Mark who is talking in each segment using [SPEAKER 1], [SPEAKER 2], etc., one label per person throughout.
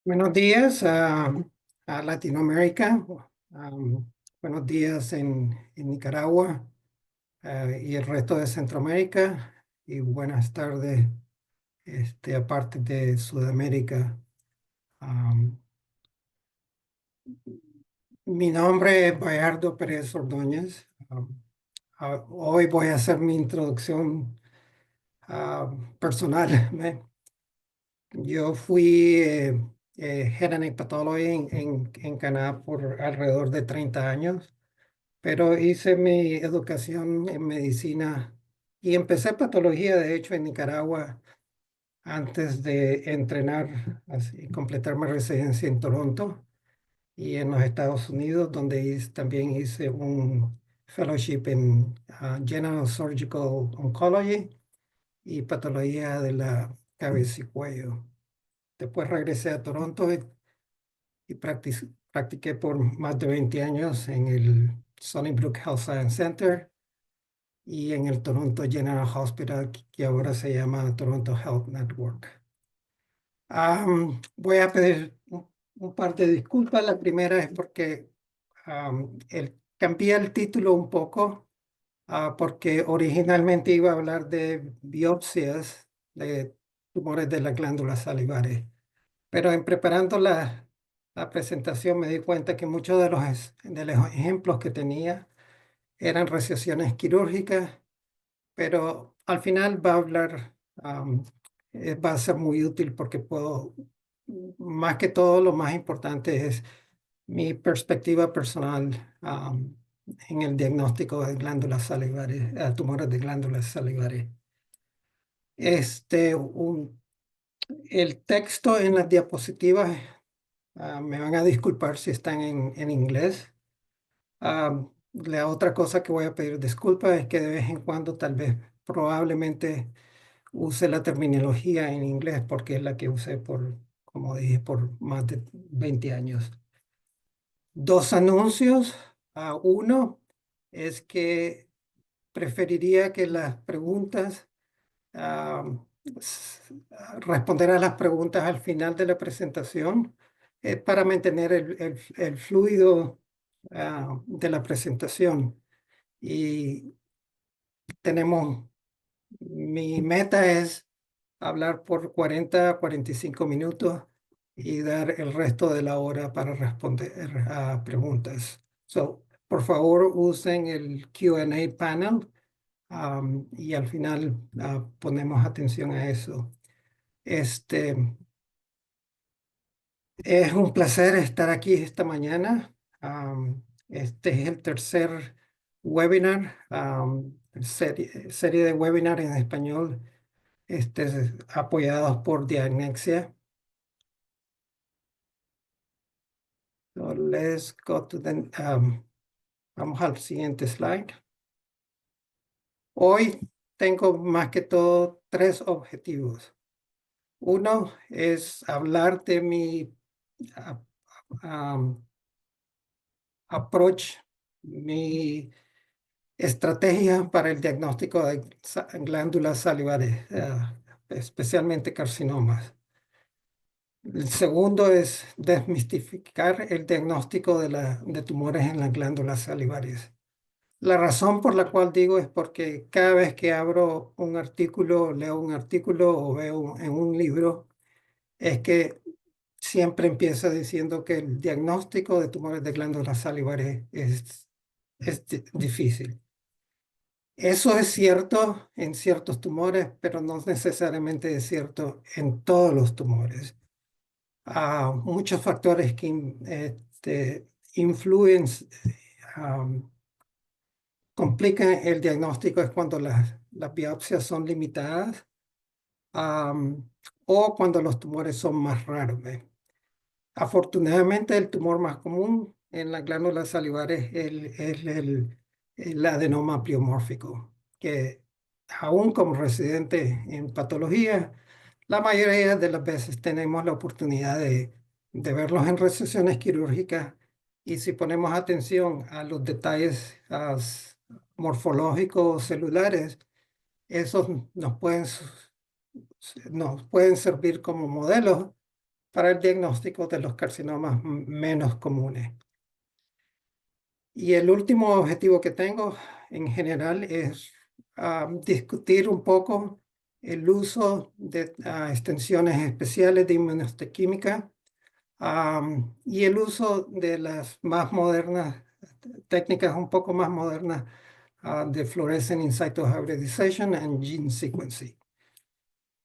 [SPEAKER 1] Buenos días a Latinoamérica, buenos días en Nicaragua y el resto de Centroamérica y buenas tardes aparte de Sudamérica. Am, Mi nombre es Bayardo Pérez Ordóñez. Hoy voy a hacer mi introducción personal. Yo fui Head and Neck Pathology en Canadá por alrededor de 30 años, pero hice mi educación en medicina y empecé patología, de hecho, en Nicaragua antes de entrenar y completar mi residencia en Toronto y en los Estados Unidos, donde también hice un fellowship en General Surgical Oncology y patología de la cabeza y cuello. Después regresé a Toronto y practiqué por más de 20 años en el Sunnybrook Health Science Center y en el Toronto General Hospital, que ahora se llama Toronto Health Network. Voy a pedir un par de disculpas. La primera es porque cambié el título un poco, porque originalmente iba a hablar de biopsias de tumores de las glándulas salivares. Pero en preparando la presentación me di cuenta que muchos de los ejemplos que tenía eran recesiones quirúrgicas, pero al final va a ser muy útil porque más que todo, lo más importante es mi perspectiva personal en el diagnóstico de glándulas salivares, tumores de glándulas salivares. Este, un, el texto en las diapositivas. Me van a disculpar si están en inglés. La otra cosa que voy a pedir disculpas es que de vez en cuando tal vez probablemente use la terminología en inglés porque es la que usé como dije, por más de 20 años. Dos anuncios. Uno es que preferiría que las preguntas, ah, responder a las preguntas al final de la presentación para mantener el fluido de la presentación. Y mi meta es hablar por 40 a 45 minutos y dar el resto de la hora para responder a preguntas. Por favor, usen el Q&A panel. Y al final ponemos atención a eso. Este, es un placer estar aquí esta mañana. Este es el tercer webinar, serie de webinar en español, apoyados por Diagnexia. So let's go to vamos al siguiente slide. Hoy tengo más que todo tres objetivos. Uno es hablar de mi ah, approach, mi estrategia para el diagnóstico de glándulas salivares, especialmente carcinomas. El segundo es desmistificar el diagnóstico de tumores en las glándulas salivares. La razón por la cual digo es porque cada vez que abro un artículo, leo un artículo o veo en un libro, es que siempre empieza diciendo que el diagnóstico de tumores de glándulas salivares es difícil. Eso es cierto en ciertos tumores, pero no necesariamente es cierto en todos los tumores. Muchos factores que influyen, um, complican el diagnóstico es cuando las biopsias son limitadas, um, o cuando los tumores son más raros. Afortunadamente, el tumor más común en las glándulas salivares el adenoma pliomórfico, que aún como residente en patología, la mayoría de las veces tenemos la oportunidad de verlos en resesiones quirúrgicas y si ponemos atención a los detalles morfológicos celulares, esos nos pueden servir como modelos para el diagnóstico de los carcinomas menos comunes. Y el último objetivo que tengo en general es discutir un poco el uso de extensiones especiales de inmunohistoquímica y el uso de las más modernas, técnicas un poco más modernas de fluorescent in situ hybridization and gene sequencing.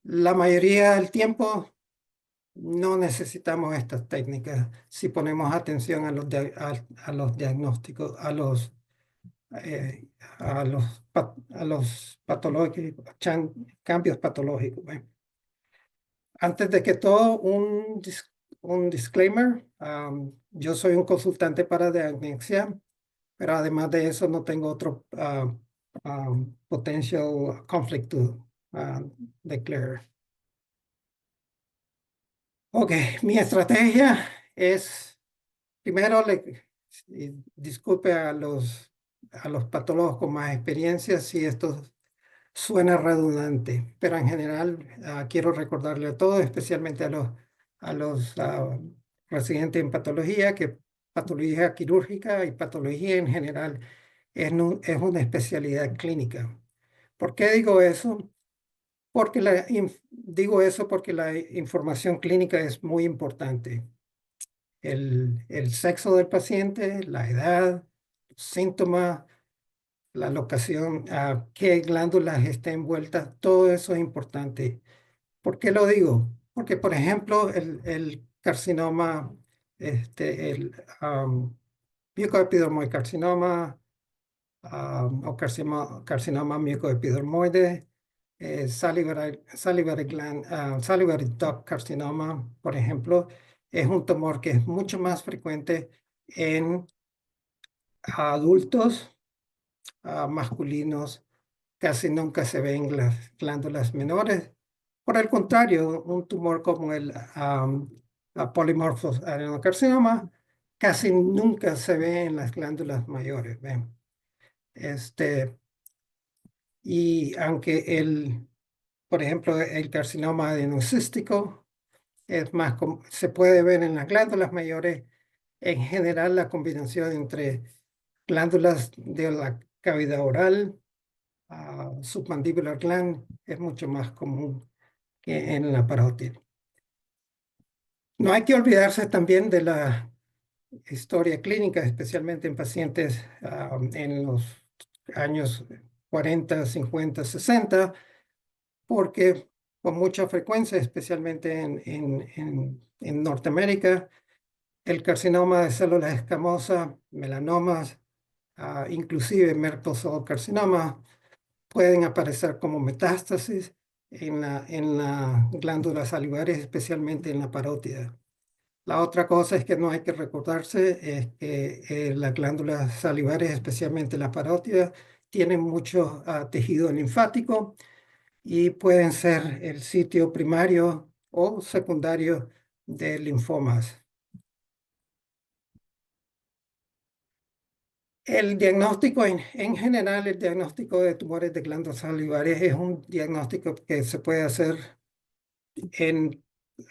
[SPEAKER 1] La mayoría del tiempo no necesitamos estas técnicas si ponemos atención a a los diagnósticos, eh, a los patológicos, cambios patológicos. ¿Ve? Antes de que todo, un disclaimer. Yo soy un consultante para diagnosia, pero además de eso no tengo otro potential conflict to declare. Ok, mi estrategia es, primero, y disculpe a los patólogos con más experiencia si esto suena redundante, pero en general quiero recordarle a todos, especialmente a los residentes en patología, que patología quirúrgica y patología en general es una especialidad clínica. ¿Por qué digo eso? Porque digo eso porque la información clínica es muy importante. El sexo del paciente, la edad, síntomas, la locación, a qué glándulas estén envueltas, todo eso es importante. ¿Por qué lo digo? Porque, por ejemplo, el carcinoma, el mucoepidermocarcinoma o carcinoma mucoepidermoide, salivary duct carcinoma, por ejemplo, es un tumor que es mucho más frecuente en adultos masculinos, casi nunca se ven las glándulas menores. Por el contrario, un tumor como el polymorphos adenocarcinoma casi nunca se ve en las glándulas mayores. ¿Ven? Y aunque por ejemplo, el carcinoma adenocístico es más, se puede ver en las glándulas mayores, en general la combinación entre glándulas de la cavidad oral, submandibular gland, es mucho más común que en la parótida. No hay que olvidarse también de la historia clínica, especialmente en pacientes en los años 40, 50, 60, porque con mucha frecuencia, especialmente en Norteamérica, el carcinoma de células escamosas, melanomas, inclusive Merkel cell carcinoma, pueden aparecer como metástasis en la glándula salivares, especialmente en la parótida. La otra cosa es que no hay que recordarse es que las glándulas salivares, especialmente la parótida, tienen mucho tejido linfático y pueden ser el sitio primario o secundario de linfomas. El diagnóstico, en general, el diagnóstico de tumores de glándulas salivares es un diagnóstico que se puede hacer en,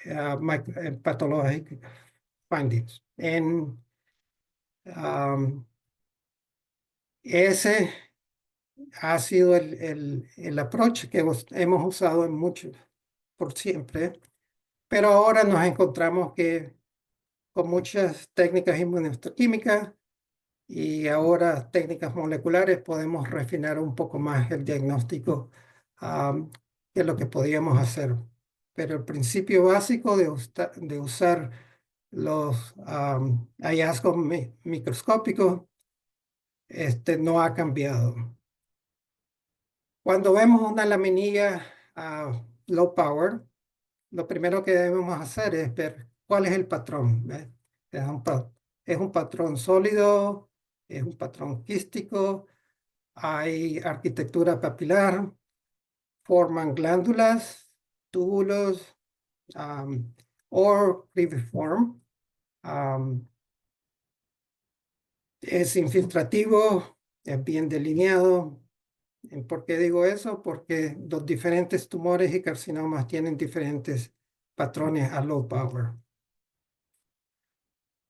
[SPEAKER 1] en pathologic findings. Ese ha sido el approach que hemos usado en muchos, por siempre, pero ahora nos encontramos que con muchas técnicas inmunohistoquímicas y ahora técnicas moleculares podemos refinar un poco más el diagnóstico que lo que podíamos hacer. Pero el principio básico de usar los hallazgos microscópicos no ha cambiado. Cuando vemos una laminilla low power, lo primero que debemos hacer es ver cuál es el patrón. ¿Ve? Es un patrón sólido, es un patrón quístico, hay arquitectura papilar, forman glándulas, túbulos, o cribriform. Es infiltrativo, es bien delineado. ¿Por qué digo eso? Porque los diferentes tumores y carcinomas tienen diferentes patrones a low power.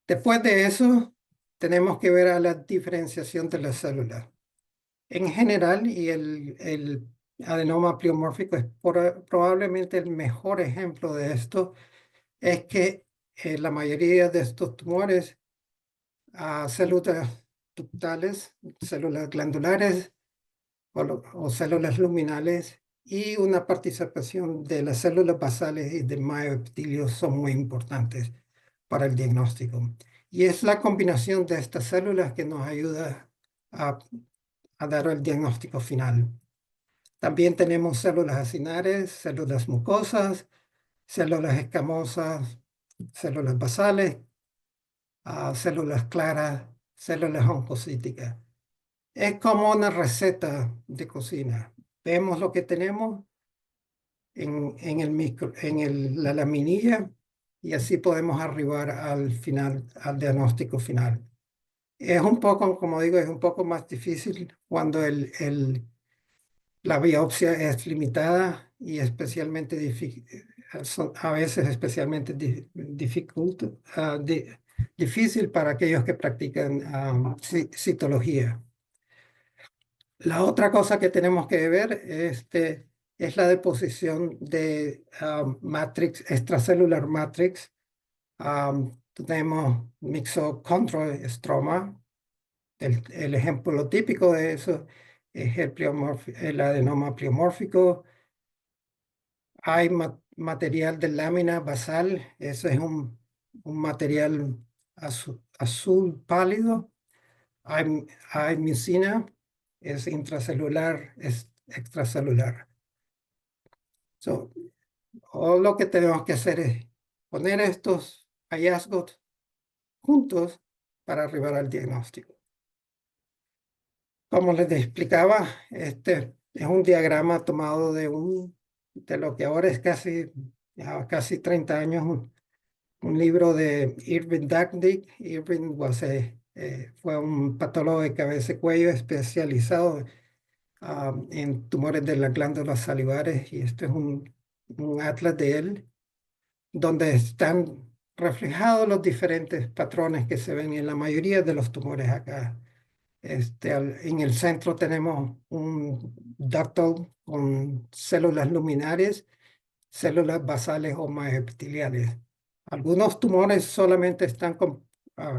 [SPEAKER 1] Después de eso, tenemos que ver a la diferenciación de las células. En general, y el adenoma pleomórfico es probablemente el mejor ejemplo de esto, es que la mayoría de estos tumores a células ductales, células glandulares o células luminales y una participación de las células basales y del mioepitelio son muy importantes para el diagnóstico. Y es la combinación de estas células que nos ayuda a, a dar el diagnóstico final. También tenemos células acinares, células mucosas, células escamosas, células basales, células claras, células oncocíticas. Es como una receta de cocina. Vemos lo que tenemos en la laminilla y así podemos arribar al final, al diagnóstico final. Es un poco, como digo, es un poco más difícil cuando la biopsia es limitada y especialmente a veces especialmente difícil para aquellos que practican citología. La otra cosa que tenemos que ver es la deposición de matrix, extracellular matrix. Tenemos mixochondroestroma. El ejemplo típico de eso es el adenoma pleomórfico. Hay material de lámina basal. Eso es un material azul pálido. Hay mucina, es intracelular, es extracelular. So, o lo que tenemos que hacer es poner estos hallazgos juntos para arribar al diagnóstico. Como les explicaba, este es un diagrama tomado de lo que ahora es casi 30 años, un libro de Irving Dagdick. Irving fue un patólogo de cabeza y cuello especializado en tumores de las glándulas salivares y este es un atlas de él donde están reflejados los diferentes patrones que se ven en la mayoría de los tumores acá. En el centro tenemos un ductal con células luminares, células basales o mioepiteliales. Algunos tumores solamente están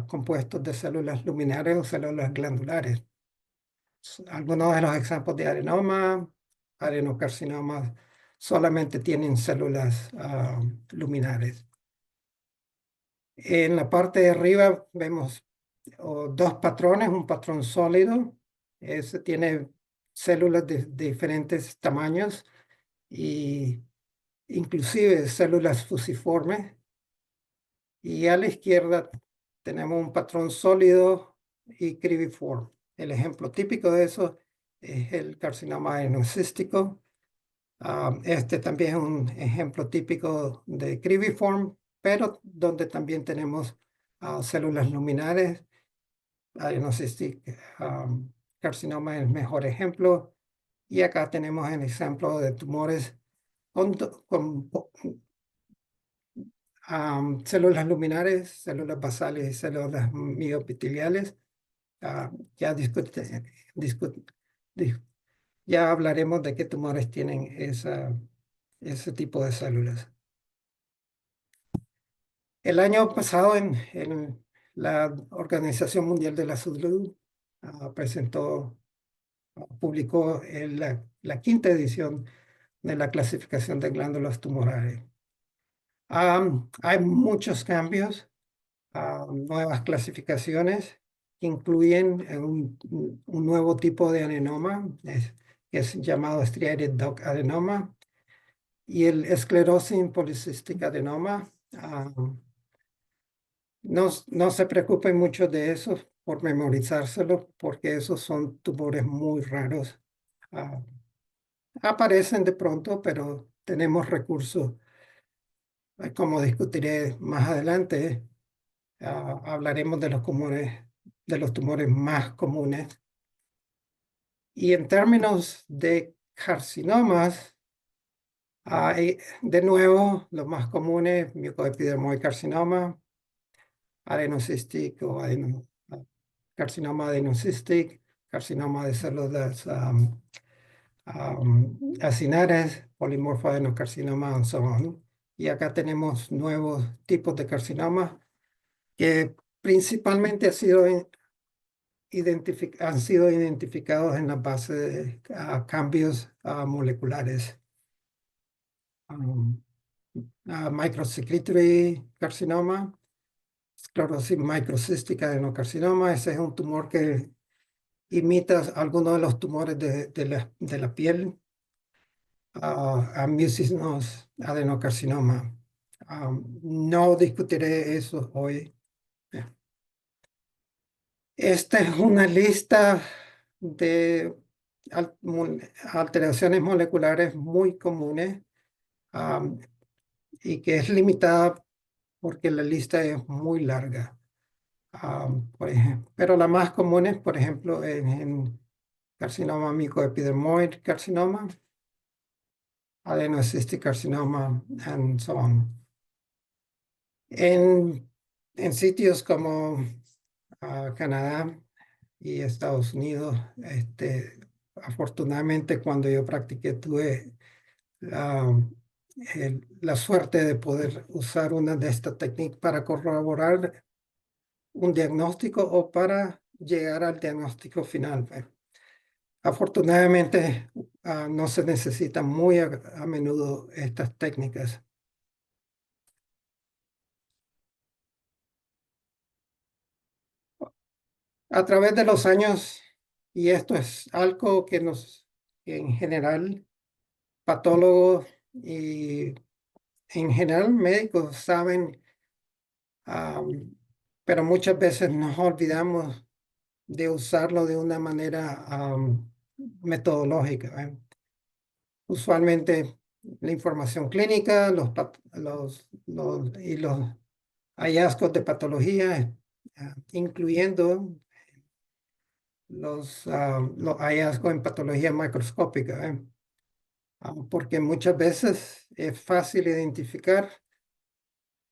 [SPEAKER 1] compuestos de células luminares o células glandulares. Algunos de los ejemplos de adenoma, adenocarcinomas, solamente tienen células luminares. En la parte de arriba vemos dos patrones, un patrón sólido, ese tiene células de diferentes tamaños y inclusive células fusiformes. Y a la izquierda tenemos un patrón sólido y cribiforme. El ejemplo típico de eso es el carcinoma adenocístico. Este también es un ejemplo típico de cribiforme, pero donde también tenemos células luminares. Adenocystic carcinoma es el mejor ejemplo. Y acá tenemos el ejemplo de tumores con células luminares, células basales y células mioepiteliales. Ya dis- ya hablaremos de qué tumores tienen ese tipo de células. El año pasado en la Organización Mundial de la Salud publicó la quinta edición de la clasificación de glándulas tumorales. Hay muchos cambios, nuevas clasificaciones que incluyen un nuevo tipo de adenoma, que es llamado striated duct adenoma, y el esclerosis polycystic adenoma. No se preocupen mucho de eso por memorizárselo, porque esos son tumores muy raros. Ah, Aparecen de pronto, pero tenemos recursos, como discutiré más adelante. Hablaremos de los tumores más comunes. Y en términos de carcinomas, hay de nuevo los más comunes, mucoepidermoid carcinoma, adenocístico, carcinoma adenocístico, carcinoma de células acinares, polimorfo adenocarcinoma, and so on. Y acá tenemos nuevos tipos de carcinoma que principalmente han sido identificados en la base de cambios moleculares. Um, Microcirculatory carcinoma, esclerosis microcística adenocarcinoma. Ese es un tumor que imita algunos de los tumores de la piel. A mucinous adenocarcinoma. No discutiré eso hoy. Esta es una lista de alteraciones moleculares muy comunes, um, y que es limitada porque la lista es muy larga. Por ejemplo, pero la más común es, por ejemplo, en carcinoma micoepidermoid carcinoma, adenocystic carcinoma, and so on. En sitios como Canadá y Estados Unidos, afortunadamente cuando yo practiqué tuve la, la suerte de poder usar una de estas técnicas para corroborar un diagnóstico o para llegar al diagnóstico final. Afortunadamente, no se necesitan muy a menudo estas técnicas. A través de los años, y esto es algo que en general, patólogos y en general médicos saben, am, pero muchas veces nos olvidamos de usarlo de una manera metodológica. Usualmente la información clínica, y los hallazgos de patología, incluyendo los hallazgos en patología microscópica, porque muchas veces es fácil identificar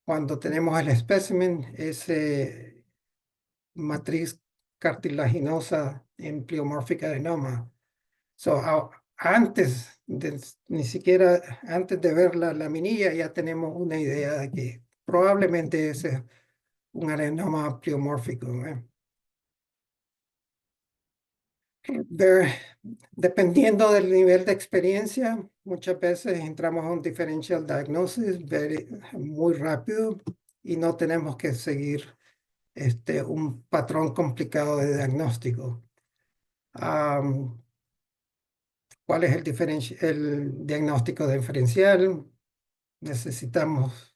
[SPEAKER 1] cuando tenemos el espécimen, ese matriz cartilaginosa en pleomórfica adenoma. So, ni siquiera antes de ver la laminilla, ya tenemos una idea de que probablemente ese es un adenoma pleomórfico. Ver- Dependiendo del nivel de experiencia, muchas veces entramos a un differential diagnosis muy rápido y no tenemos que seguir un patrón complicado de diagnóstico. ¿Cuál es el diagnóstico diferencial? Necesitamos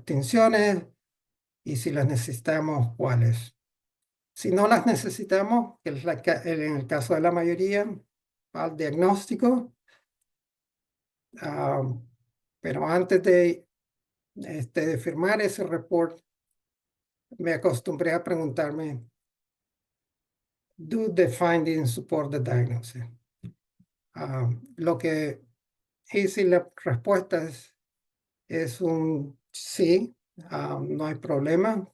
[SPEAKER 1] tinciones, y si las necesitamos, ¿cuáles? Si no las necesitamos, que es en el caso de la mayoría, al diagnóstico. Ah, pero antes de firmar ese report, me acostumbré a preguntarme, ¿do the findings support the diagnosis? Lo que hice, la respuesta es un sí, no hay problema.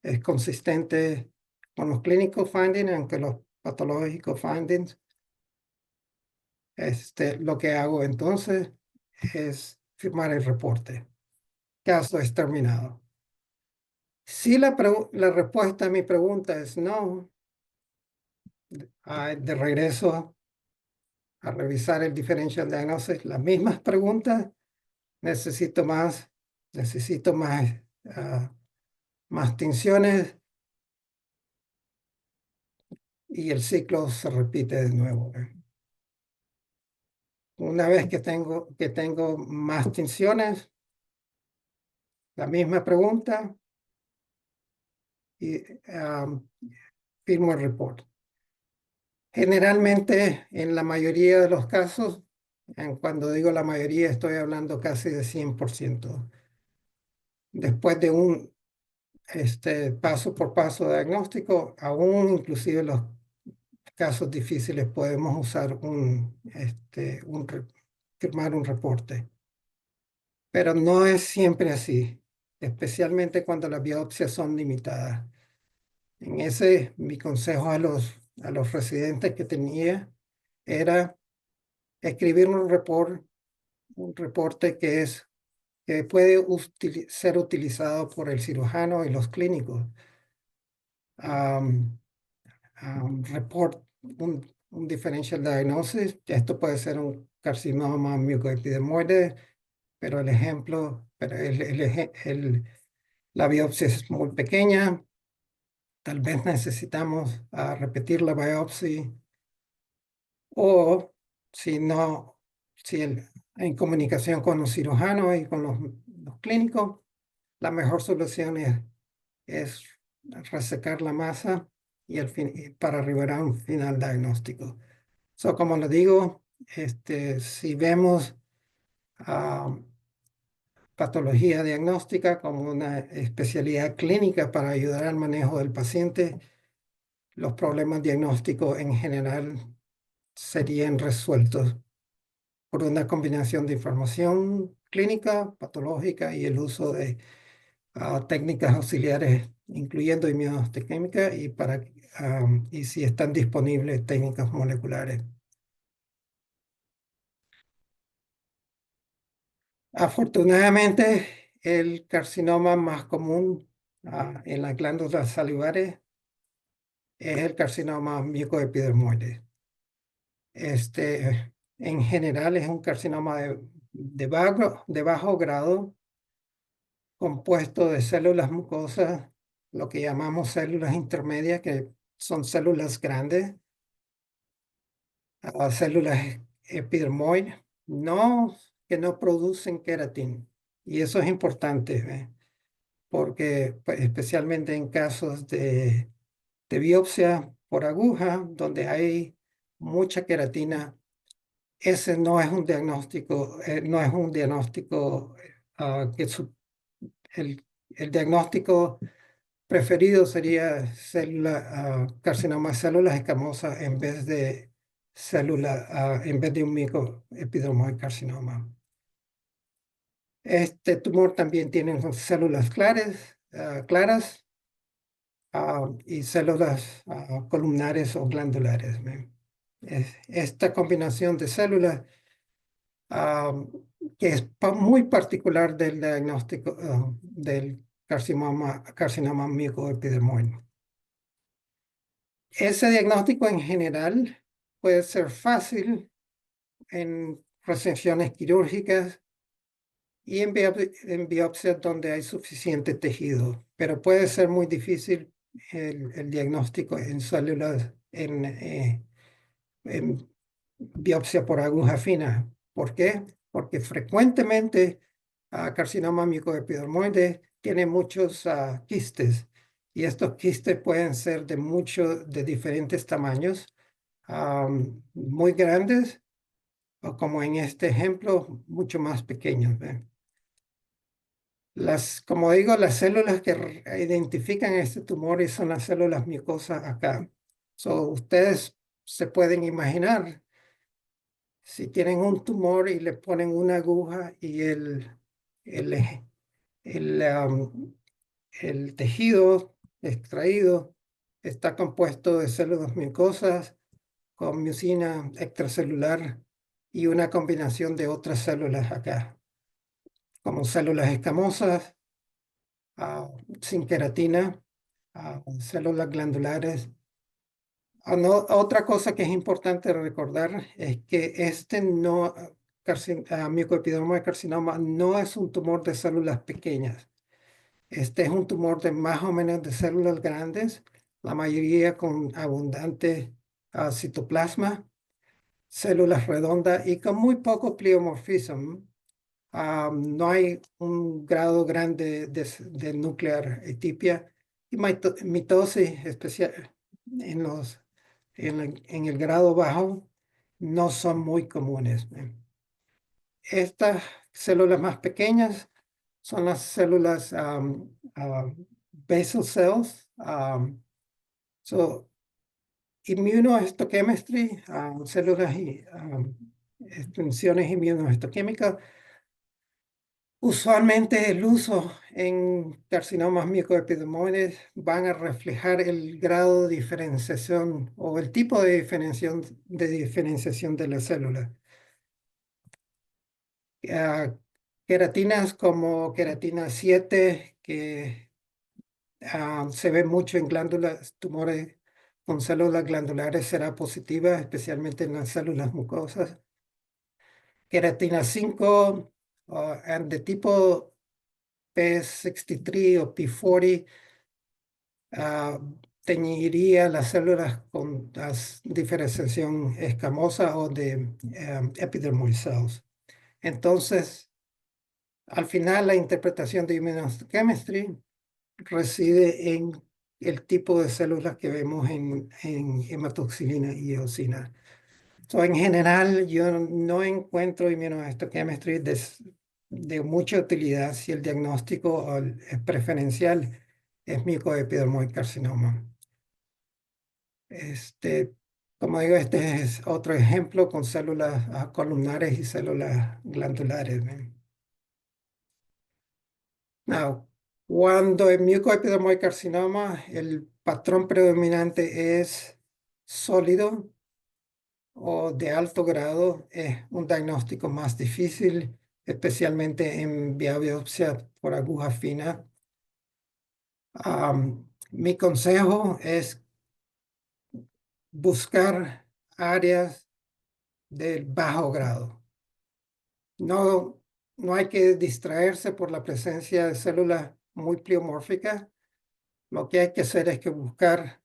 [SPEAKER 1] Es consistente con los clinical findings, aunque los patológicos findings. Lo que hago entonces es firmar el reporte. Caso es terminado. Si la respuesta a mi pregunta es no, de regreso a revisar el differential diagnosis, las mismas preguntas, necesito más, necesito más, más tinciones, y el ciclo se repite de nuevo. Una vez que tengo más tinciones, la misma pregunta, y firmo el report. Generalmente, en la mayoría de los casos, cuando digo la mayoría, estoy hablando casi de 100%. Después de un paso por paso diagnóstico, aún inclusive los casos difíciles podemos usar firmar un reporte. Pero no es siempre así. especialmente cuando las biopsias son limitadas. En ese, mi consejo a los residentes que tenía era escribir un reporte que puede ser utilizado por el cirujano y los clínicos. Um, Report un differential diagnosis. Esto puede ser un carcinoma mucoepidermoide, pero la biopsia es muy pequeña. Tal vez necesitamos repetir la biopsia o si no, si en comunicación con los cirujanos y con los clínicos, la mejor solución es resecar la masa y para arribar a un final diagnóstico. Como lo digo, si vemos ah, patología diagnóstica como una especialidad clínica para ayudar al manejo del paciente, los problemas diagnósticos en general serían resueltos por una combinación de información clínica, patológica y el uso de técnicas auxiliares, incluyendo inmunohistoquímica y si están disponibles técnicas moleculares. Afortunadamente, el carcinoma más común en las glándulas salivares es el carcinoma mucoepidermoide. En general es un carcinoma de bajo grado, compuesto de células mucosas, lo que llamamos células intermedias, que son células grandes, células epidermoides, que no producen queratina. Y eso es importante, ¿ve? Porque pues, especialmente en casos de biopsia por aguja, donde hay mucha queratina, ese no es un diagnóstico que el, el diagnóstico preferido sería carcinoma de células escamosas en vez de un micoepidermoide carcinoma. Este tumor también tiene células claras y células columnares o glandulares. Esta combinación de células ah, que es muy particular del diagnóstico del carcinoma micoepidermoide. Ese diagnóstico en general puede ser fácil en resecciones quirúrgicas y en biopsias donde hay suficiente tejido, pero puede ser muy difícil el diagnóstico en células en biopsia por aguja fina. ¿Por qué? Porque frecuentemente carcinoma micoepidermoide tiene muchos quistes y estos quistes pueden ser de diferentes tamaños, muy grandes o como en este ejemplo, mucho más pequeños. ¿Ve? Como digo, las células que identifican este tumor son las células mucosas acá. Ustedes se pueden imaginar si tienen un tumor y le ponen una aguja y el, el, um, el tejido extraído está compuesto de células mucosas con mucina extracelular y una combinación de otras células acá, como células escamosas, sin queratina, células glandulares. Otra cosa que es importante recordar es que micoepidermo de carcinoma no es un tumor de células pequeñas. Este es un tumor de más o menos de células grandes, la mayoría con abundante citoplasma, células redondas y con muy poco pleomorfismo. No hay un grado grande de nuclear etipia y mitosis especial en el grado bajo no son muy comunes. Estas células más pequeñas son las células basal cells. So, immunohistochemistry, células y extensiones inmunohistoquímicas Usualmente el uso en carcinomas micoepidermoides van a reflejar el grado de diferenciación o el tipo de diferenciación de la célula. Ah, Queratinas como queratina 7 que se ve mucho en glándulas, tumores con células glandulares, será positiva, especialmente en las células mucosas. Queratina 5 de tipo P63 o P40 ah, teñiría las células con diferenciación escamosa o de epidermal cells. Entonces, al final, la interpretación de immunohistochemistry reside en el tipo de células que vemos en hematoxilina y eosina. So, en general, yo no encuentro immunohistochemistry de mucha utilidad si el diagnóstico es preferencial es micoepidermoid carcinoma. Este, como digo, este es otro ejemplo con células columnares y células glandulares. ¿Ven? Now, cuando el micoepidermoid carcinoma, el patrón predominante es sólido o de alto grado, es un diagnóstico más difícil, especialmente en biopsia por aguja fina. Mi consejo es buscar áreas del bajo grado. No, no hay que distraerse por la presencia de células muy pleomórficas. Lo que hay que hacer es que buscar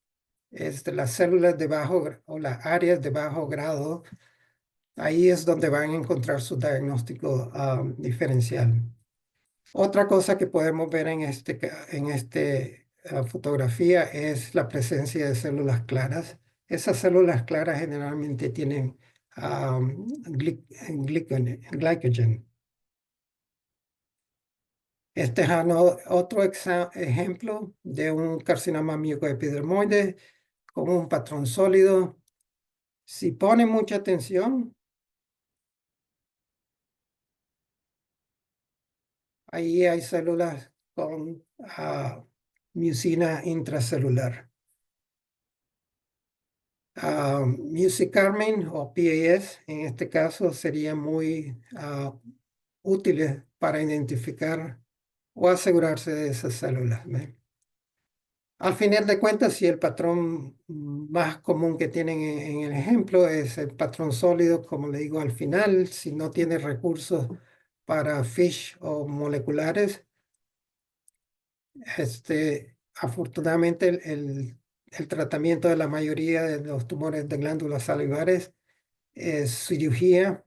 [SPEAKER 1] las células de o las áreas de bajo grado. Ahí es donde van a encontrar su diagnóstico diferencial. Otra cosa que podemos ver en esta fotografía es la presencia de células claras. Esas células claras generalmente tienen glycogen. Este es otro ejemplo de un carcinoma micoepidermoide con un patrón sólido. Si pone mucha atención, ahí hay células con mucina intracelular. Music-Carmine o PAS en este caso serían muy útiles para identificar o asegurarse de esas células. ¿Ve? Al final de cuentas, si el patrón más común que tienen en el ejemplo es el patrón sólido, como le digo al final, si no tiene recursos para FISH o moleculares, afortunadamente el tratamiento de la mayoría de los tumores de glándulas salivares es cirugía.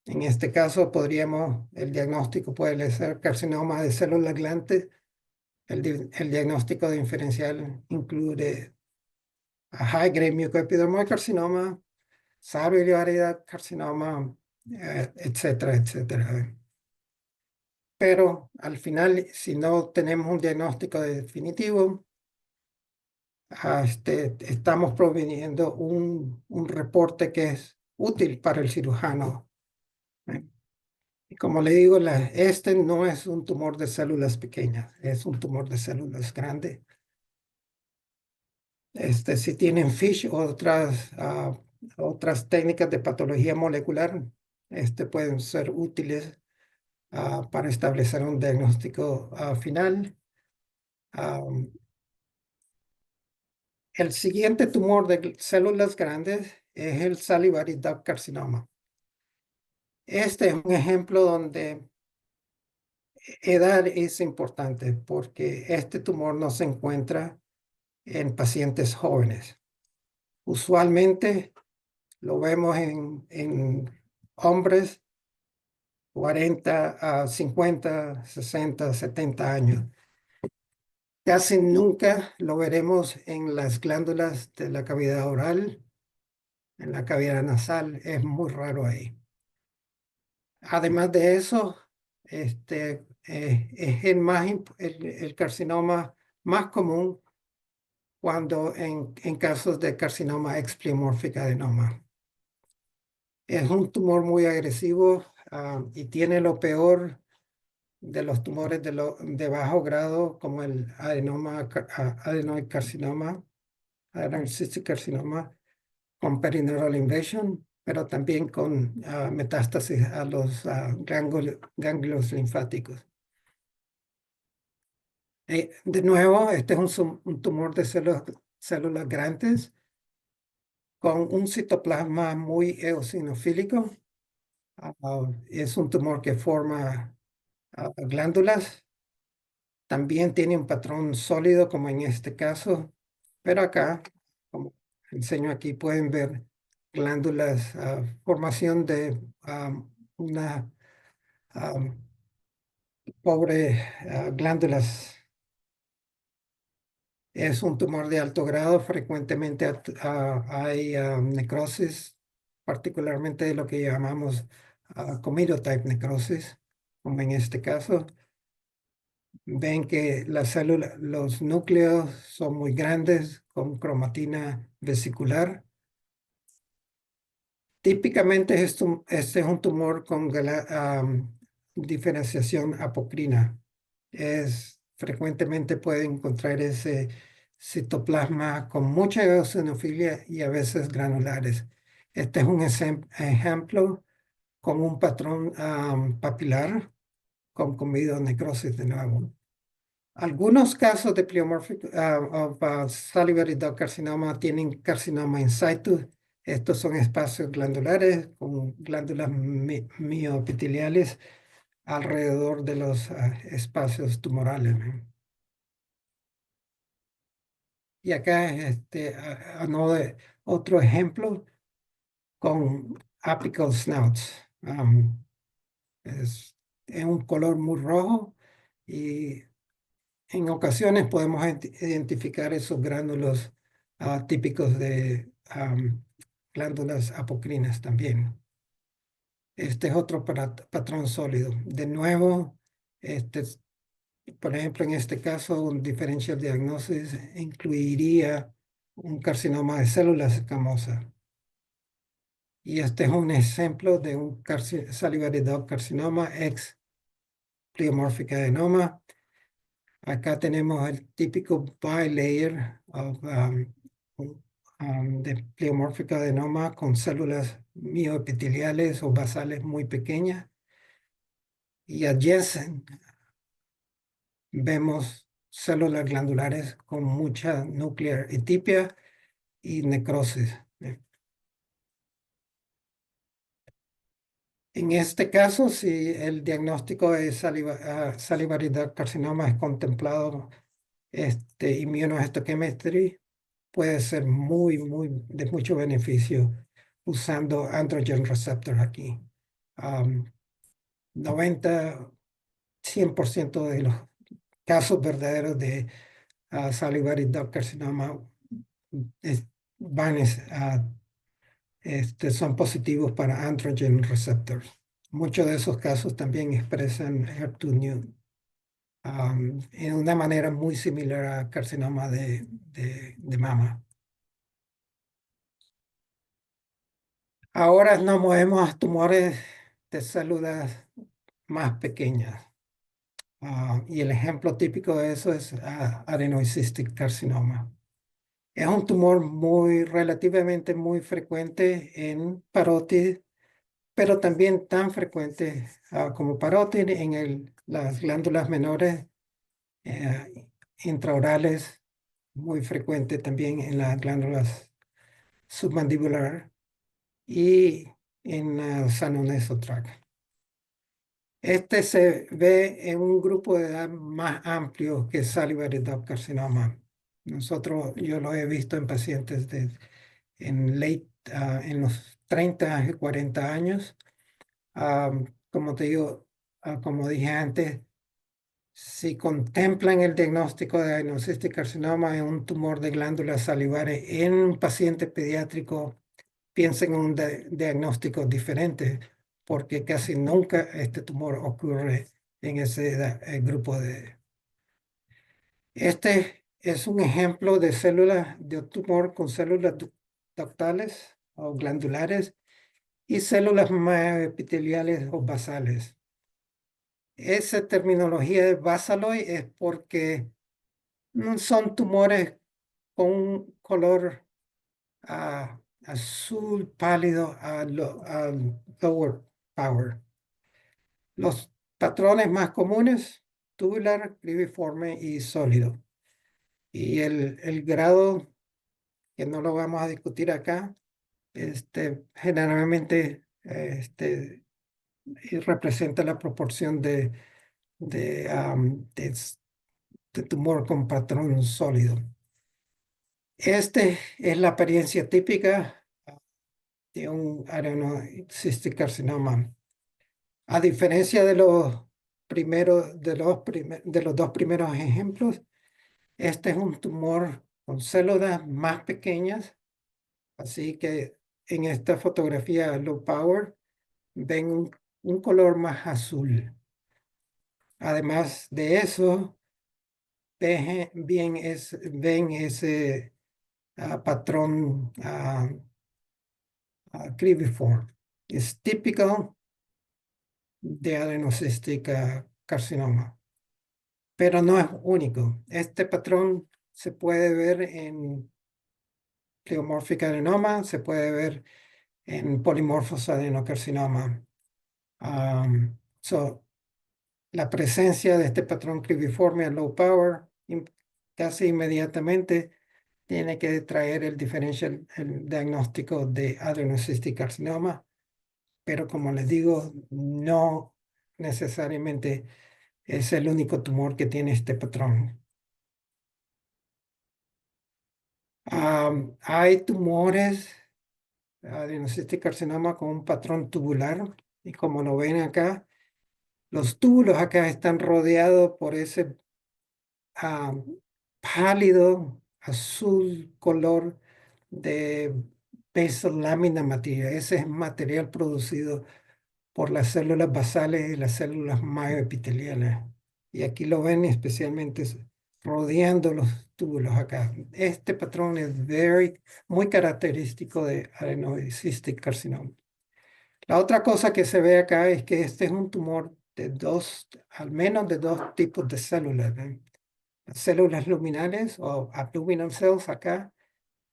[SPEAKER 1] En este caso, el diagnóstico puede ser carcinoma de células glantes. El diagnóstico diferencial incluye a high-grade mucoepidermoid carcinoma, salivary carcinoma, etcétera, etcétera. Pero al final, si no tenemos un diagnóstico definitivo, estamos proveyendo un reporte que es útil para el cirujano. ¿Eh? Y como le digo, este no es un tumor de células pequeñas, es un tumor de células grandes. Si tienen FISH o otras técnicas de patología molecular, pueden ser útiles para establecer un diagnóstico final. Am, el siguiente tumor de células grandes es el salivary duct carcinoma. Este es un ejemplo donde edad es importante porque este tumor no se encuentra en pacientes jóvenes. Usualmente lo vemos en hombres 40 a 50, 60, 70 años. Casi nunca lo veremos en las glándulas de la cavidad oral, en la cavidad nasal, es muy raro ahí. Además de eso, es el carcinoma más común cuando en casos de carcinoma expliomórfica adenoma. Es un tumor muy agresivo y tiene lo peor de los tumores de bajo grado, como el adenocarcinoma, adenocystic carcinoma, con perineural invasion, pero también con metástasis a los ganglios linfáticos. De nuevo, este es un tumor de células grandes con un citoplasma muy eosinofílico. Es un tumor que forma glándulas. También tiene un patrón sólido, como en este caso, pero acá, como enseño aquí, pueden ver glándulas, formación de una pobre glándulas. Es un tumor de alto grado, frecuentemente hay necrosis, particularmente de lo que llamamos comedotype necrosis, como en este caso. Ven que las células, los núcleos son muy grandes, con cromatina vesicular. Típicamente este es un tumor con diferenciación apocrina. Frecuentemente pueden encontrar ese citoplasma con mucha eosinofilia y a veces granulares. Este es un ejemplo con un patrón papilar con necrosis de nuevo. Algunos casos de pleomorphic salivary duct carcinoma tienen carcinoma in situ. Estos son espacios glandulares con glándulas mioepiteliales alrededor de los espacios tumorales, ¿no? Y acá otro ejemplo con apical snouts. Es, es un color muy rojo y en ocasiones podemos identificar esos gránulos típicos de glándulas apocrinas también. Este es otro patrón sólido. De nuevo, este, por ejemplo, en este caso, un differential diagnosis incluiría un carcinoma de células escamosas. Y este es un ejemplo de un salivary duct carcinoma ex pleomorphic adenoma. Acá tenemos el típico bilayer de pleomórfico adenoma con células mioepiteliales o basales muy pequeñas. Y adyacent vemos células glandulares con mucha nuclear etipia y necrosis. En este caso, si el diagnóstico de salivary duct carcinoma es contemplado immunohistochemistry, puede ser de mucho beneficio usando androgen receptor aquí. 90, 100% de los casos verdaderos de salivary duct carcinoma es- van son positivos para androgen receptors. Muchos de esos casos también expresan HER2/neu en una manera muy similar a carcinoma de mama. Ahora nos movemos a tumores de células más pequeñas. Y el ejemplo típico de eso es adenoid carcinoma. Es un tumor relativamente muy frecuente en parótides, pero también tan frecuente como parótide en las glándulas menores intraorales, muy frecuente también en las glándulas submandibular y en la sanonesotract. Este se ve en un grupo de edad más amplio que salivary duct carcinoma. Yo lo he visto en pacientes en los 30 y 40 años. Como te digo, como dije antes, si contemplan el diagnóstico de adenocystic carcinoma en un tumor de glándulas salivares en un paciente pediátrico, piensen en un diagnóstico diferente, porque casi nunca este tumor ocurre en ese grupo de... Este es un ejemplo de de un tumor con células ductales o glandulares y células más epiteliales o basales. esa terminología de basaloid es porque son tumores con un color azul pálido a lower power. Los patrones más comunes, tubular, cribiforme y sólido. Y el grado, que no lo vamos a discutir acá, generalmente y representa la proporción de tumor con patrón sólido. Es la apariencia típica de un adenocystic carcinoma. A diferencia de los de los dos primeros ejemplos, este es un tumor con células más pequeñas, así que en esta fotografía low power ven un color más azul. Además de eso, ven ese patrón cribriform. Es típico de adenocystic carcinoma, pero no es único. Este patrón se puede ver en pleomorphic adenoma, se puede ver en polymorphous adenocarcinoma. So, la presencia de este patrón cribiforme a low power casi inmediatamente tiene que traer el diagnóstico de adenocystic carcinoma, pero como les digo, no necesariamente es el único tumor que tiene este patrón. Hay tumores adenocystic carcinoma con un patrón tubular y como lo ven acá, los túbulos acá están rodeados por ese pálido azul color de basal lámina material. Ese es material producido por las células basales y las células mioepiteliales. Y aquí lo ven especialmente rodeando los túbulos acá. Este patrón es muy característico de adenocystic carcinoma. La otra cosa que se ve acá es que este es un tumor de al menos de dos tipos de células. Las células luminales o abdominal cells acá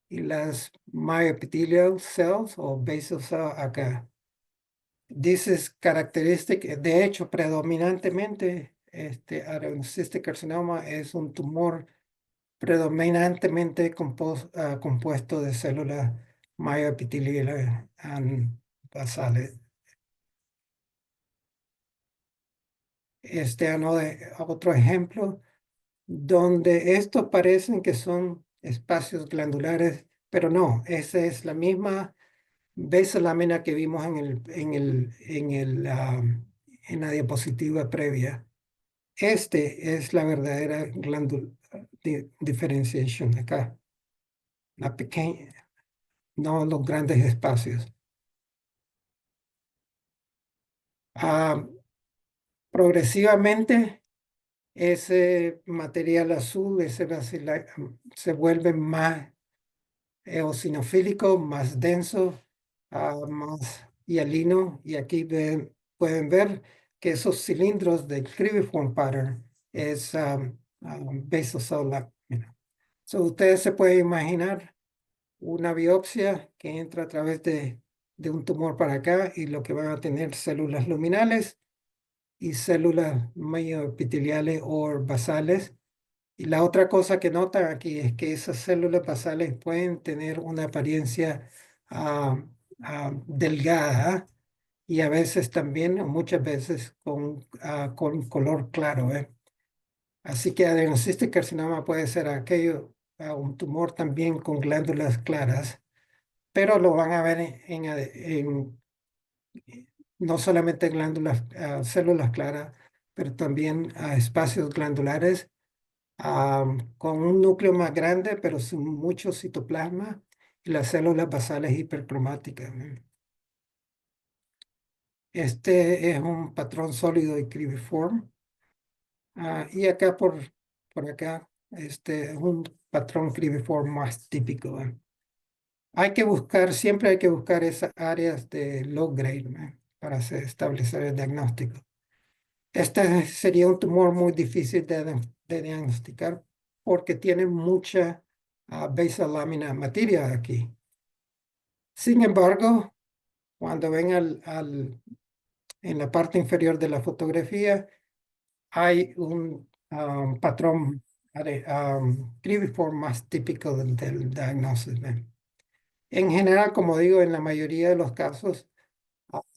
[SPEAKER 1] y las myoepithelial cells o basal cells acá. This is characteristic, de hecho, predominantemente, adenocystic carcinoma es un tumor predominantemente compuesto de células myoepitheliales basales. Otro ejemplo, donde estos parecen que son espacios glandulares, pero no, esa es la misma lámina que vimos en la diapositiva previa. Es la verdadera glándula differentiation acá, la pequeña, no los grandes espacios. Ah, progresivamente, ese material azul, se vuelve más eosinofílico, más denso, más hialino. Y aquí pueden ver que esos cilindros del cribriform pattern es basal cell lamina. So, ustedes se pueden imaginar una biopsia que entra a través de un tumor para acá y lo que van a tener células luminales y células mioepiteliales o basales. Y la otra cosa que notan aquí es que esas células basales pueden tener una apariencia delgada y a veces también, o muchas veces, con color claro. Así que adenocystic carcinoma puede ser un tumor también con glándulas claras, pero lo van a ver no solamente glándulas, células claras, pero también espacios glandulares con un núcleo más grande, pero sin mucho citoplasma, y las células basales hipercromáticas. Este es un patrón sólido y cribriforme. Y acá por acá, este es un patrón cribriforme más típico. Siempre hay que buscar esas áreas de low grade, para establecer el diagnóstico. Este sería un tumor muy difícil de diagnosticar porque tiene mucha basolámina materia aquí. Sin embargo, cuando ven en la parte inferior de la fotografía, hay un patrón cribiforme más típico del diagnóstico. En general, como digo, en la mayoría de los casos,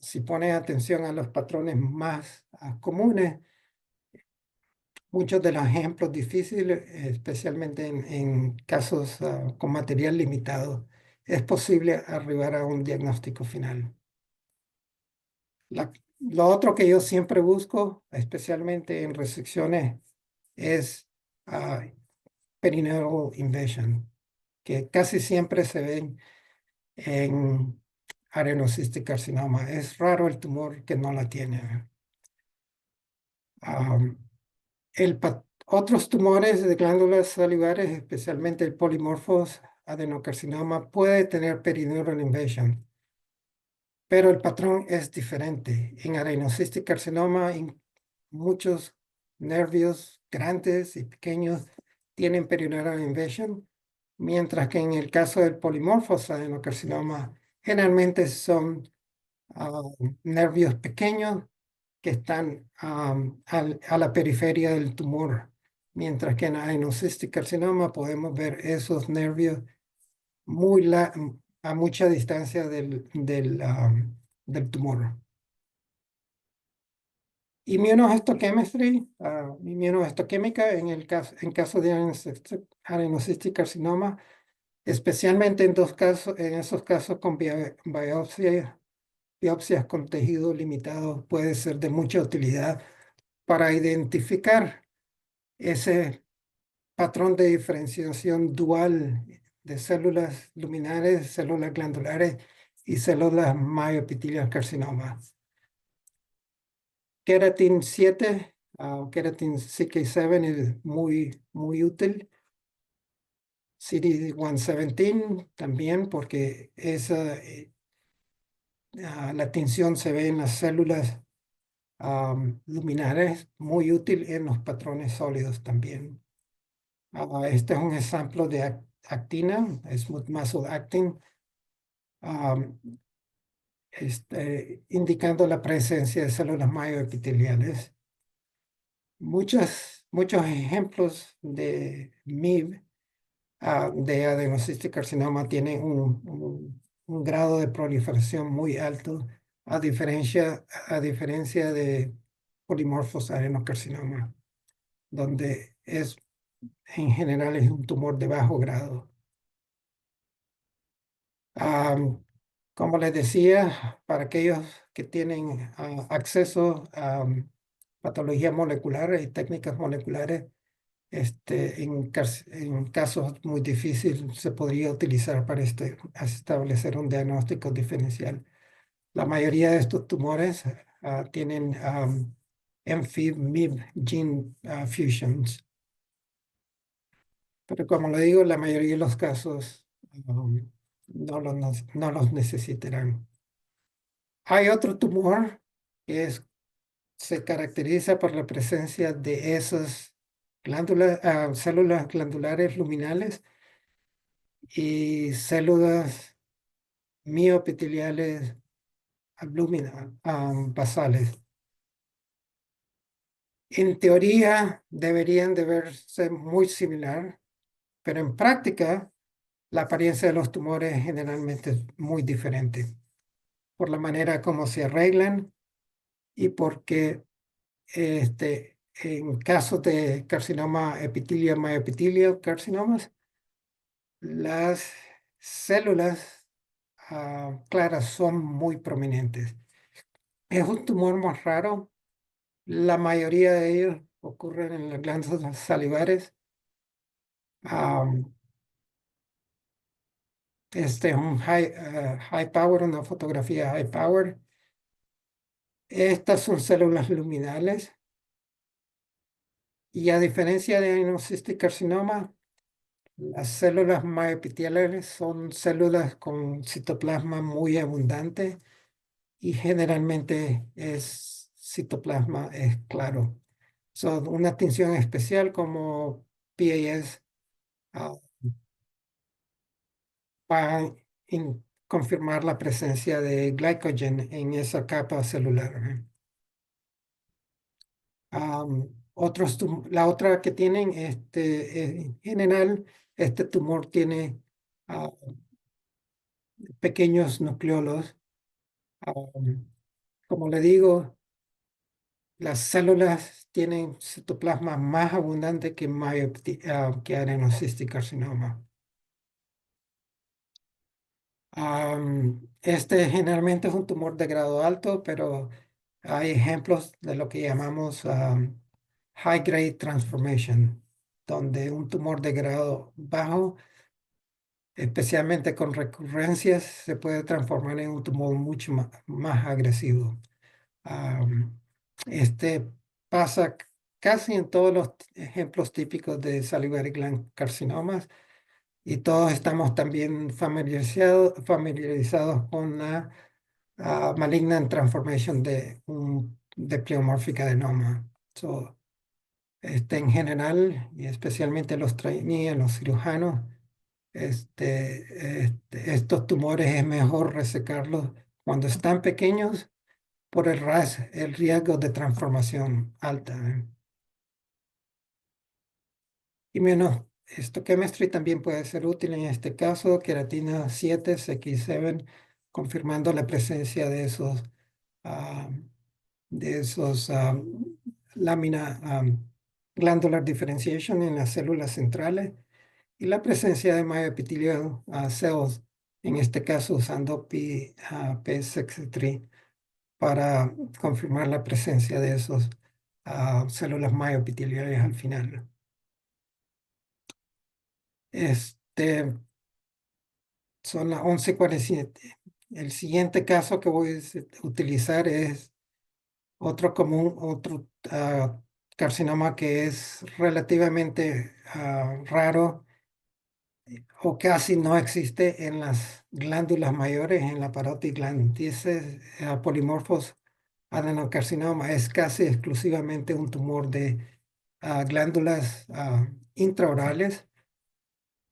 [SPEAKER 1] si pones atención a los patrones más comunes, muchos de los ejemplos difíciles, especialmente en casos con material limitado, es posible arribar a un diagnóstico final. Lo otro que yo siempre busco, especialmente en resecciones, es ah, perineal invasion, que casi siempre se ven en arenocystic carcinoma. Es raro el tumor que no la tiene. Am, Otros tumores de glándulas salivares, especialmente el polimorfos adenocarcinoma, puede tener perineal invasion, pero el patrón es diferente. En arenocystic carcinoma, muchos nervios grandes y pequeños tienen perineal invasion, mientras que en el caso del polimorfos adenocarcinoma, generalmente son ah, nervios pequeños que están a la periferia del tumor, mientras que en adenocystic carcinoma podemos ver esos nervios a mucha distancia del tumor. Inmunohistoquímica en caso de adenocystic carcinoma, especialmente en esos casos con biopsias con tejido limitado, puede ser de mucha utilidad para identificar ese patrón de diferenciación dual de células luminares, células glandulares y células myoepitelial carcinoma. Keratin 7, Keratin CK7 es muy útil. CD117 también porque la tinción se ve en las células luminares, muy útil en los patrones sólidos también. Este es un ejemplo de actina, smooth muscle actin, um, indicando la presencia de células myoepiteliales. Muchos ejemplos de MIB, de adenocystic carcinoma, tienen un grado de proliferación muy alto, a diferencia de polimorfos adenocarcinoma, donde en general es un tumor de bajo grado. Am, Como les decía, para aquellos que tienen acceso a patología molecular y técnicas moleculares, en casos muy difíciles se podría utilizar para establecer un diagnóstico diferencial. La mayoría de estos tumores tienen MFIB-MIB gene fusions, pero como le digo, la mayoría de los casos um, no los necesitarán. Hay otro tumor que se caracteriza por la presencia de esas células glandulares luminales y células mioepiteliales basales. En teoría deberían de verse muy similar, pero en práctica la apariencia de los tumores generalmente es muy diferente por la manera como se arreglan y porque en casos de carcinoma epitelio, mioepitelio, carcinomas, las células claras son muy prominentes. Es un tumor más raro. La mayoría de ellos ocurren en las glándulas salivares. Este es un high power, una fotografía high power. Estas son células luminales y a diferencia de adenocystic carcinoma, las células myoepiteliales son células con citoplasma muy abundante y generalmente citoplasma es claro. Una tinción especial como PAS ah, va a confirmar la presencia de glycogen en esa capa celular. La otra que tienen, en general, este tumor tiene ah, pequeños nucleolos. Como le digo, las células tienen citoplasma más abundante que, que adenosístico carcinoma. Este generalmente es un tumor de grado alto, pero hay ejemplos de lo que llamamos high grade transformation, donde un tumor de grado bajo, especialmente con recurrencias, se puede transformar en un tumor mucho más agresivo. Am, este pasa casi en todos los ejemplos típicos de salivary gland carcinomas y todos estamos también familiarizados con la malignant transformation de un de pleomórfica adenoma. En general, y especialmente los trainees, los cirujanos, estos tumores es mejor resecarlos cuando están pequeños por el riesgo de transformación alta. Immunohistochemistry también puede ser útil en este caso, queratina 7, CX7, confirmando la presencia ah, de esos lámina glandular differentiation en las células centrales y la presencia de myoepithelial cells, en este caso usando P63 para confirmar la presencia de esos células myoepiteliales al final. Este, Son las 11:47. El siguiente caso que voy a utilizar es otro carcinoma que es relativamente raro o casi no existe en las glándulas mayores, en la parotid gland. Dice polimorphos adenocarcinoma es casi exclusivamente un tumor de glándulas intraorales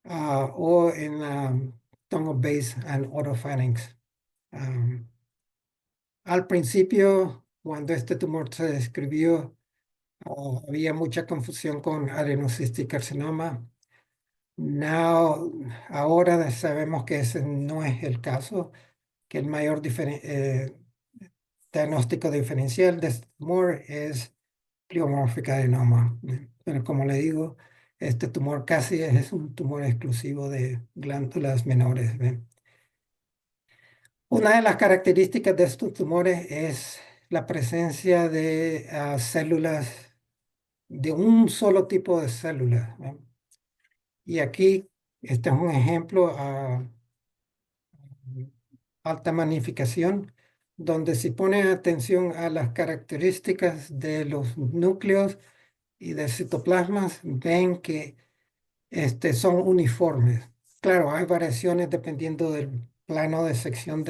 [SPEAKER 1] o en la tongue of base and oropharynx. Um, Al principio, cuando este tumor se describió, había mucha confusión con adenocystic carcinoma. Ahora sabemos que ese no es el caso, que el mayor diagnóstico diferencial de este tumor es pleomórfica adenoma. Pero como le digo, este tumor casi es un tumor exclusivo de glándulas menores. Una de las características de estos tumores es la presencia de células, de un solo tipo de células. Y aquí, este es un ejemplo a alta magnificación, donde si ponen atención a las características de los núcleos y de citoplasmas, ven que son uniformes. Claro, hay variaciones dependiendo del plano de sección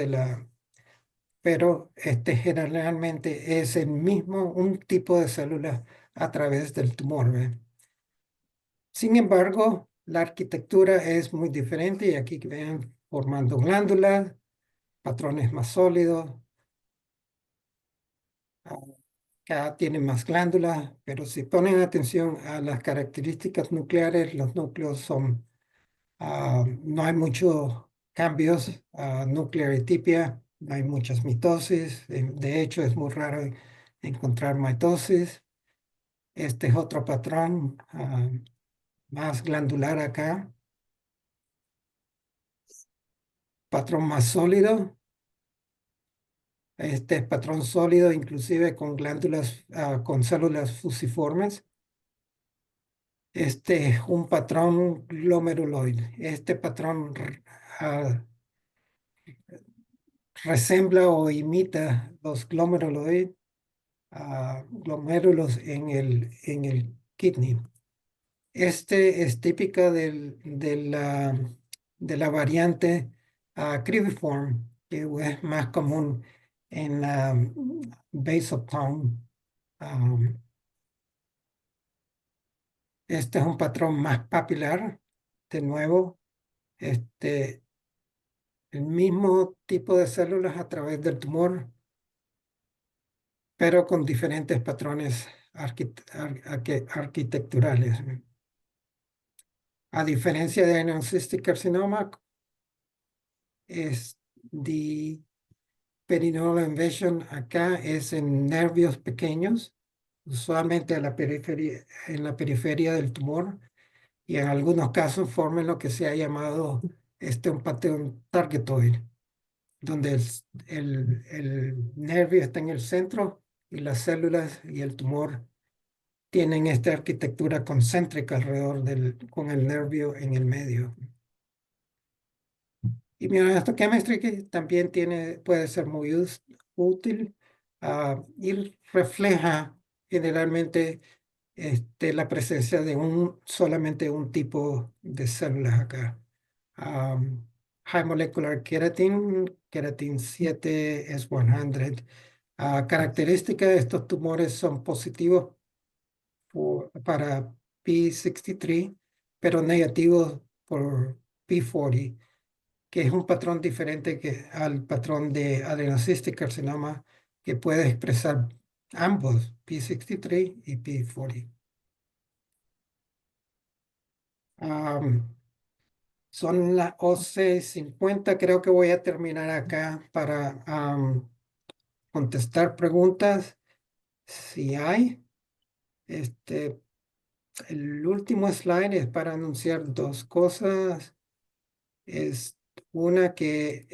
[SPEAKER 1] pero generalmente es el mismo, un tipo de célula a través del tumor. ¿Ve? Sin embargo, la arquitectura es muy diferente y aquí ven formando glándulas, patrones más sólidos, ah, cada tiene más glándulas, pero si ponen atención a las características nucleares, los núcleos no hay muchos cambios, nuclear atypia, no hay muchas mitosis, de hecho es muy raro encontrar mitosis. Este es otro patrón más glandular acá, patrón más sólido. Este es patrón sólido, inclusive con glándulas, con células fusiformes. Este es un patrón glomeruloide. Este patrón ah, resembla o imita los glomérulos en el kidney. Este es típica de la variante cribriform, que es más común en la base of tongue. Um, este es un patrón más papilar. De nuevo, este, el mismo tipo de células a través del tumor, pero con diferentes patrones arquitecturales. A diferencia de Angiosyncytic carcinoma, es the Perineal invasion acá es en nervios pequeños, usualmente en la periferia del tumor, y en algunos casos forman lo que se ha llamado un patrón targetoid, donde el nervio está en el centro y las células y el tumor tienen esta arquitectura concéntrica alrededor con el nervio en el medio. Immunohistochemistry que también puede ser muy útil y refleja generalmente la presencia de solamente un tipo de células acá. High molecular keratin 7 S100. Características de estos tumores son positivos para P63, pero negativos por P40, que es un patrón diferente al patrón de adenocystic carcinoma, que puede expresar ambos, P63 y P40. Son las 11:50, creo que voy a terminar acá para contestar preguntas, si hay. Este, el último slide es para anunciar dos cosas. Es una que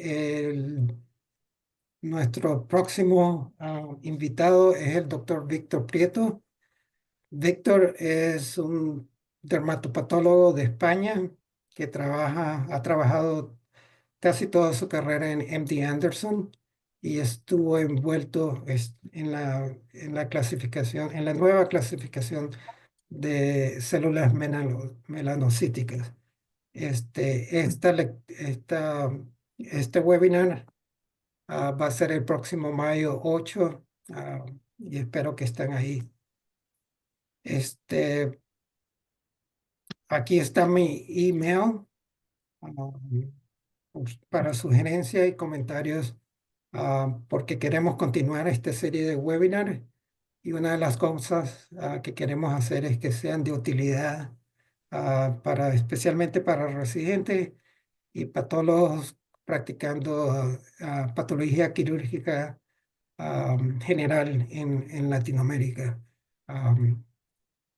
[SPEAKER 1] nuestro próximo invitado es el doctor Víctor Prieto. Víctor es un dermatopatólogo de España que ha trabajado casi toda su carrera en MD Anderson y estuvo envuelto en la clasificación, en la nueva clasificación de células melanocíticas. Este, esta, lec- esta, este webinar va a ser el próximo mayo 8 y espero que estén ahí. Este, aquí está mi email para sugerencias y comentarios porque queremos continuar esta serie de webinars y una de las cosas que queremos hacer es que sean de utilidad especialmente para residentes y patólogos practicando patología quirúrgica general en Latinoamérica. Am,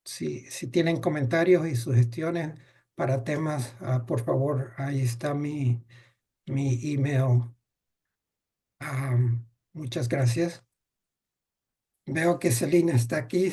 [SPEAKER 1] si tienen comentarios y sugestiones para temas, por favor, ahí está mi email. Muchas gracias. Veo que Celina está aquí.